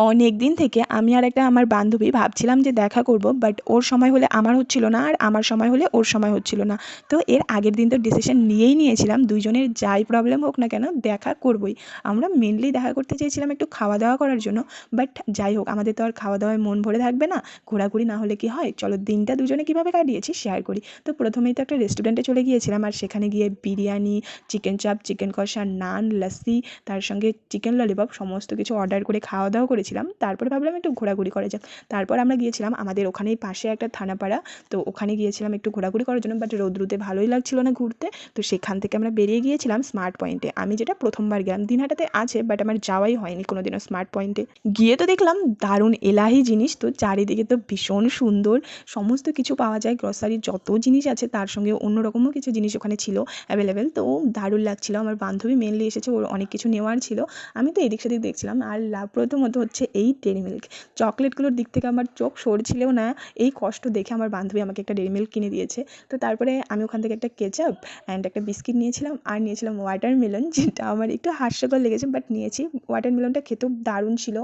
অনেক দিন থেকে আমি আর একটা আমার বান্ধবী ভাবছিলাম যে দেখা করব, বাট ওর সময় হলে আমার হচ্ছিল না, আর আমার সময় হলে ওর সময় হচ্ছিল না। তো এর আগের দিন তো ডিসিশন নিয়েই নিয়েছিলাম দুইজনের যাই প্রবলেম হোক না কেন দেখা করবই। আমরা মেনলি দেখা করতে চেয়েছিলাম একটু খাওয়া দাওয়া করার জন্য, বাট যাই হোক আমাদের তো আর খাওয়া দাওয়ায় মন ভরে থাকবে না, ঘোরাঘুরি না হলে কি হয়। চলো দিনটা দুজনে কীভাবে কাটিয়েছি শেয়ার করি। তো প্রথমেই তো একটা রেস্টুরেন্টে চলে গিয়েছিলাম, আর সেখানে গিয়ে বিরিয়ানি, চিকেন চাপ, চিকেন কষা, নান, লস্যি, তার সঙ্গে চিকেন ললিপপ সমস্ত কিছু অর্ডার করে খাওয়া দাওয়া করেছিলাম। তারপরে ভাবলাম একটু ঘোরাঘুরি করা যাক। তারপর আমরা গিয়েছিলাম আমাদের ওখানেই পাশে একটা থানাপাড়া, তো ওখানে গিয়েছিলাম একটু ঘোরাঘুরি করার জন্য, বাট রোদ্রুতে ভালোই লাগছিল না ঘুরতে। তো সেখান থেকে আমরা বেরিয়ে গিয়েছিলাম স্মার্ট পয়েন্টে, আমি যেটা প্রথমবার গেলাম। দিনহাটাতে আছে বাট আমার যাওয়াই হয়নি কোনোদিনও স্মার্ট পয়েন্টে। গিয়ে তো দেখলাম দারুণ এলাহি জিনিস, তো চারিদিকে তো ভীষণ সুন্দর, সমস্ত কিছু পাওয়া যায়, গ্রসারির যত জিনিস আছে তার সঙ্গে অন্যরকমও কিছু জিনিস ওখানে ছিল অ্যাভেলেবেল। তো দারুণ লাগছিল। আমার বান্ধবী মেনলি এসেছে, ওর অনেক কিছু নেওয়ার ছিল, আমি তো এদিক সেদিক দেখছিলাম। আর প্রথমত হচ্ছে এই ডেয়ারি মিল্ক চকলেটগুলোর দিক থেকে আমার চোখ সরছিলও না। এই কষ্ট দেখে আমার বান্ধবী আমাকে একটা ডেয়ারি মিল্ক কিনে দিয়েছে। তো তারপরে আমি ওখান থেকে একটা কেচাপ অ্যান্ড একটা বিস্কিট নিয়েছিলাম, আর নিয়েছিলাম ওয়াটারমেলন, যেটা আমার একটু হাস্যকর লেগেছে বাট নিয়েছি। ওয়াটারমেলনটা খেতেও দারুণ ছিল,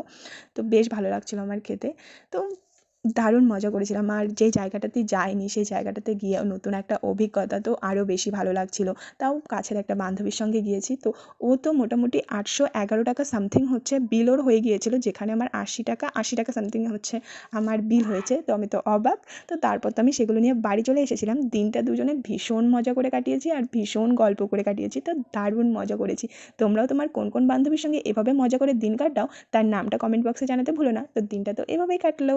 তো বেশ ভালো লাগছিলো আমার খেতে। তো দারুণ মজা করেছিলাম। আর যেই জায়গাটাতে যাইনি সেই জায়গাটাতে গিয়ে নতুন একটা অভিজ্ঞতা, তো আরও বেশি ভালো লাগছিলো। তাও কাছের একটা বান্ধবীর সঙ্গে গিয়েছি, তো ও তো মোটামুটি 811 টাকা সামথিং হচ্ছে বিল ওর হয়ে গিয়েছিলো, যেখানে আমার 80 টাকা সামথিং হচ্ছে আমার বিল হয়েছে। তো আমি তো অবাক। তো তারপর তো আমি সেগুলো নিয়ে বাড়ি চলে এসেছিলাম। দিনটা দুজনে ভীষণ মজা করে কাটিয়েছি আর ভীষণ গল্প করে কাটিয়েছি, তো দারুণ মজা করেছি। তোমরাও তোমার কোন কোন বান্ধবীর সঙ্গে এভাবে মজা করে দিন কাটাও তার নামটা কমেন্ট বক্সে জানাতে ভুলো না। তো দিনটা তো এভাবেই কাটলো।